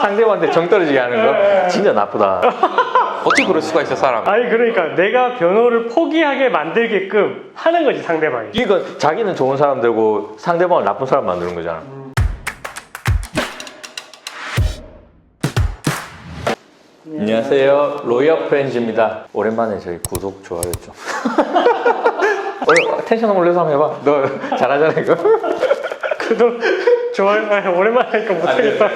상대방한테 정 떨어지게 하는 거 진짜 나쁘다. 어떻게 그럴 수가 있어 사람. 아니 그러니까 내가 변호를 포기하게 만들게끔 하는 거지 상대방이. 이거 자기는 좋은 사람 되고 상대방을 나쁜 사람 만드는 거잖아. 안녕하세요, 로이어 프렌즈입니다. 오랜만에 저희 구독, 좋아요 좀. 텐션 올려서 한번 해봐. 너 잘하잖아 이거. 구독, 좋아요. 오랜만에 하니까 못하겠다.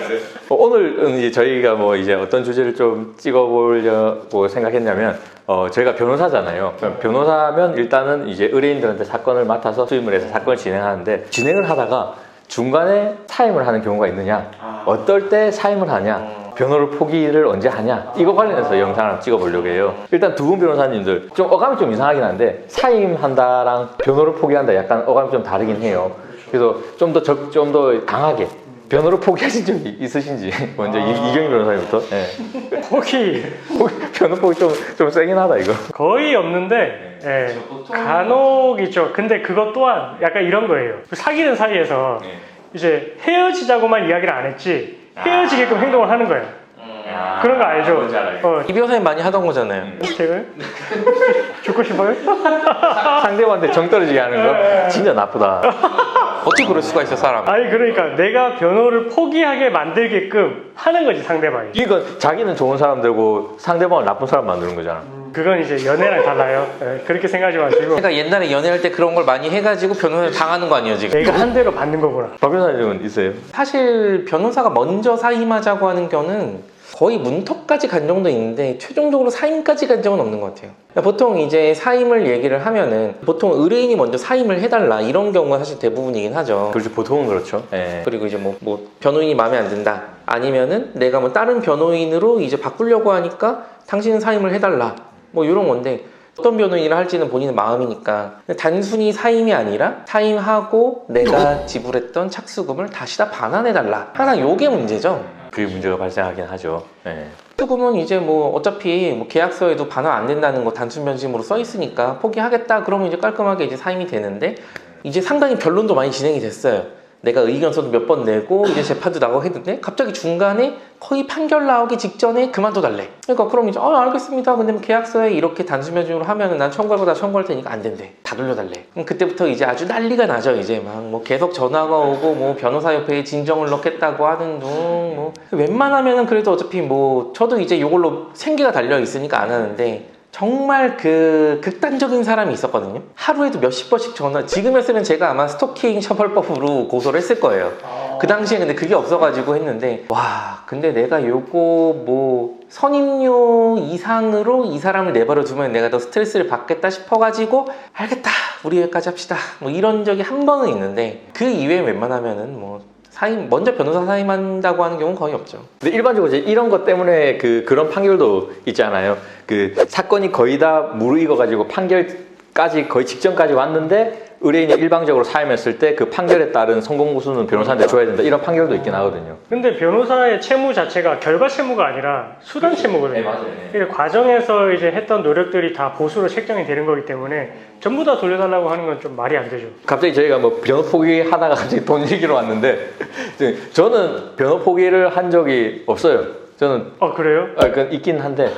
오늘은 이제 저희가 뭐 이제 어떤 주제를 좀 찍어보려고 생각했냐면, 저희가 변호사잖아요. 그럼 변호사면 일단은 이제 의뢰인들한테 사건을 맡아서 수임을 해서 사건을 진행하는데, 진행을 하다가 중간에 사임을 하는 경우가 있느냐, 어떨 때 사임을 하냐, 변호를 포기를 언제 하냐, 이거 관련해서 영상을 한번 찍어보려고 해요. 일단 두 분 변호사님들 좀 어감이 좀 이상하긴 한데, 사임한다랑 변호를 포기한다 약간 어감이 좀 다르긴 해요. 그래서 좀 더 강하게 변호를 포기하신 적이 있으신지 먼저 이경희 변호사님부터. 네. 포기 변호 포기 좀 세긴 하다 이거. 거의 없는데 간혹 있죠. 근데 그것 또한 약간 이런 거예요. 사귀는 사이에서 이제 헤어지자고만 이야기를 안 했지 헤어지게끔 행동을 하는 거예요. 그런 거 알죠? 이 변호사님 많이 하던 거잖아요. 제가 죽고 싶어요? 상대방한테 정 떨어지게 하는 거 진짜 나쁘다. 어떻게 그럴 수가 있어 사람. 아니 그러니까 내가 변호를 포기하게 만들게끔 하는 거지 상대방이. 이거 자기는 좋은 사람 되고 상대방을 나쁜 사람 만드는 거잖아. 그건 이제 연애랑 달라요. 그렇게 생각하지 마시고 그러니까 옛날에 연애할 때 그런 걸 많이 해가지고 변호사를 당하는 거 아니에요 지금. 내가 한 대로 받는 거구나. 박 변호사님은 있어요? 사실 변호사가 먼저 사임하자고 하는 경우는 거의 문턱까지 간 정도 있는데 최종적으로 사임까지 간 적은 없는 것 같아요. 보통 이제 사임을 얘기를 하면은 보통 의뢰인이 먼저 사임을 해달라 이런 경우가 사실 대부분이긴 하죠. 그렇지, 보통은 그렇죠. 네. 그리고 이제 뭐 변호인이 마음에 안 든다 아니면은 내가 뭐 다른 변호인으로 이제 바꾸려고 하니까 당신은 사임을 해달라 뭐 이런 건데, 어떤 변호인을 할지는 본인의 마음이니까 단순히 사임이 아니라 사임하고 내가 지불했던 착수금을 다시 다 반환해달라, 항상 요게 문제죠. 그게 문제가 발생하긴 하죠. 네. 착수금은 이제 뭐 어차피 뭐 계약서에도 반환 안 된다는 거 단순 변심으로 써 있으니까 포기하겠다 그러면 이제 깔끔하게 이제 사임이 되는데, 이제 상당히 변론도 많이 진행이 됐어요. 내가 의견서도 몇 번 내고 이제 재판도 나가고 했는데 갑자기 중간에 거의 판결 나오기 직전에 그만둬달래. 그러니까 그럼 이제 알겠습니다. 근데 뭐 계약서에 이렇게 단순 변심으로 하면은 난 청구하고 다 청구할 테니까 안 된대. 다 돌려달래. 그럼 그때부터 이제 아주 난리가 나죠. 이제 막 뭐 계속 전화가 오고 뭐 변호사협회에 진정을 넣겠다고 하는 둥 뭐 웬만하면은 그래도 어차피 뭐 저도 이제 이걸로 생계가 달려 있으니까 안 하는데, 정말 그 극단적인 사람이 있었거든요. 하루에도 몇십 번씩 전화. 지금이었으면 제가 아마 스토킹 처벌법으로 고소를 했을 거예요. 그 당시에 근데 그게 없어가지고 했는데, 와 근데 내가 요거 뭐 선임료 이상으로 이 사람을 내버려 두면 내가 더 스트레스를 받겠다 싶어가지고 알겠다 우리 여기까지 합시다 뭐 이런 적이 한 번은 있는데, 그 이외에 웬만하면은 뭐 사임, 먼저 변호사 사임한다고 하는 경우는 거의 없죠. 근데 일반적으로 이제 이런 것 때문에 그런 판결도 있잖아요. 그 사건이 거의 다 무르익어가지고 판결까지 거의 직전까지 왔는데 의뢰인이 일방적으로 사임했을 때 그 판결에 따른 성공 보수는 변호사한테 줘야 된다, 이런 판결도 있긴 하거든요. 근데 변호사의 채무 자체가 결과 채무가 아니라 수단 채무거든요. 네, 맞아요. 그러니까 과정에서 이제 했던 노력들이 다 보수로 책정이 되는 거기 때문에 전부 다 돌려달라고 하는 건 좀 말이 안 되죠. 갑자기 저희가 뭐 변호 포기 하다가 갑자기 돈 얘기로 왔는데, 저는 변호 포기를 한 적이 없어요. 저는 그래요? 그 있긴 한데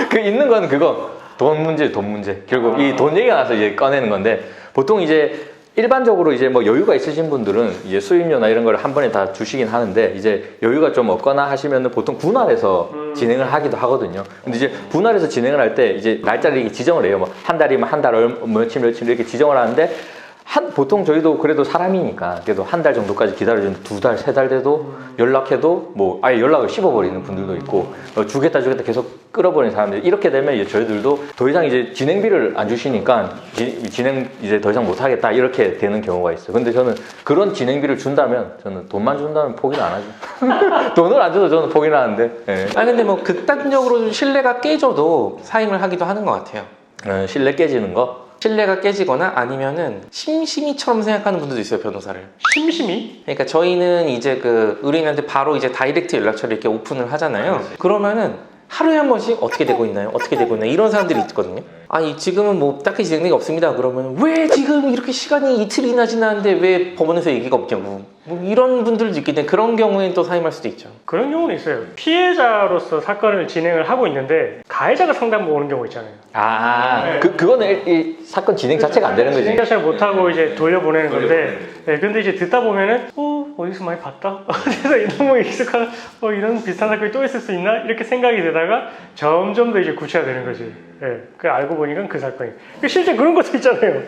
그 있는 건 그거 돈 문제. 결국 이 돈 얘기가 나서 이제 꺼내는 건데, 보통 이제 일반적으로 이제 뭐 여유가 있으신 분들은 이제 수임료나 이런 걸 한 번에 다 주시긴 하는데, 이제 여유가 좀 없거나 하시면은 보통 분할해서 진행을 하기도 하거든요. 근데 이제 분할해서 진행을 할 때 이제 날짜를 지정을 해요. 뭐 한 달이면 한 달 며칠 이렇게 지정을 하는데, 보통 저희도 그래도 사람이니까 그래도 한 달 정도까지 기다려주는데, 두 달, 세 달 돼도 연락해도 뭐 아예 연락을 씹어버리는 분들도 있고, 주겠다 계속 끌어버리는 사람들. 이렇게 되면 이제 저희들도 더 이상 이제 진행비를 안 주시니까 진행 이제 더 이상 못 하겠다, 이렇게 되는 경우가 있어요. 근데 저는 그런 진행비를 준다면, 저는 돈만 준다면 포기는 안 하죠. 돈을 안 줘도 저는 포기는 하는데. 네. 근데 뭐 극단적으로 좀 신뢰가 깨져도 사임을 하기도 하는 것 같아요. 신뢰 깨지는 거? 신뢰가 깨지거나 아니면은 심심이처럼 생각하는 분들도 있어요, 변호사를. 심심이? 그러니까 저희는 이제 그 의뢰인한테 바로 이제 다이렉트 연락처를 이렇게 오픈을 하잖아요. 그러면은 하루에 한 번씩 어떻게 되고 있나요? 어떻게 되고 있나요? 이런 사람들이 있거든요. 아니 지금은 뭐 딱히 진행된 게 없습니다. 그러면 왜 지금 이렇게 시간이 이틀이나 지났는데 왜 법원에서 얘기가 없냐고 뭐 이런 분들도 있기 때문에 그런 경우에는 또 사임할 수도 있죠. 그런 경우는 있어요. 피해자로서 사건을 진행을 하고 있는데 가해자가 상담 오는 경우 있잖아요. 아, 그거는 이 사건 진행 자체가 안 되는 거지. 진행 자체를 못하고 이제 돌려보내는 건데, 네, 근데 이제 듣다 보면은, 어디서 많이 봤다? 어디서 이런 거 익숙한, 이런 비슷한 사건이 또 있을 수 있나? 이렇게 생각이 되다가 점점 더 이제 구체화되는 거지. 예, 그 알고 보니까 그 사건이. 실제 그런 것도 있잖아요.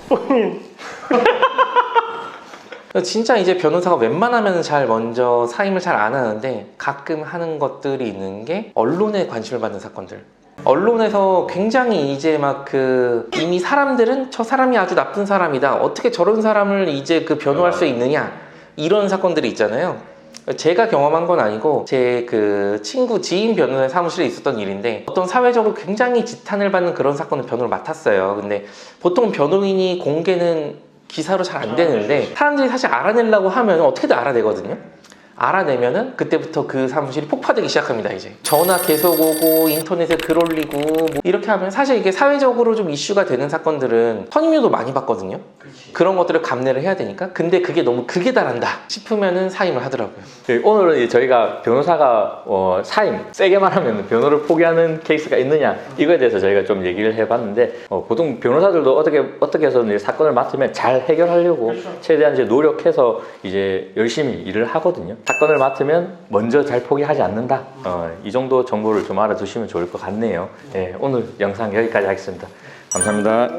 본인. 진짜 이제 변호사가 웬만하면 잘 먼저 사임을 잘 안 하는데 가끔 하는 것들이 있는 게 언론에 관심을 받는 사건들. 언론에서 굉장히 이제 막 이미 사람들은 저 사람이 아주 나쁜 사람이다. 어떻게 저런 사람을 이제 변호할 수 있느냐. 이런 사건들이 있잖아요. 제가 경험한 건 아니고 제 친구 지인 변호사 사무실에 있었던 일인데 어떤 사회적으로 굉장히 지탄을 받는 그런 사건을 변호를 맡았어요. 근데 보통 변호인이 공개는 기사로 잘 안 되는데 사람들이 사실 알아내려고 하면 어떻게든 알아내거든요. 알아내면은 그때부터 그 사무실이 폭파되기 시작합니다. 이제 전화 계속 오고 인터넷에 글 올리고 뭐 이렇게 하면 사실 이게 사회적으로 좀 이슈가 되는 사건들은 선임료도 많이 받거든요. 그런 것들을 감내를 해야 되니까. 근데 그게 너무 극에 달한다 싶으면은 사임을 하더라고요. 오늘은 이제 저희가 변호사가 사임 세게 말하면 변호를 포기하는 케이스가 있느냐 이거에 대해서 저희가 좀 얘기를 해봤는데 보통 변호사들도 어떻게 해서든 사건을 맡으면 잘 해결하려고 최대한 이제 노력해서 이제 열심히 일을 하거든요. 사건을 맡으면 먼저 잘 포기하지 않는다. 이 정도 정보를 좀 알아두시면 좋을 것 같네요. 네, 오늘 영상 여기까지 하겠습니다. 감사합니다.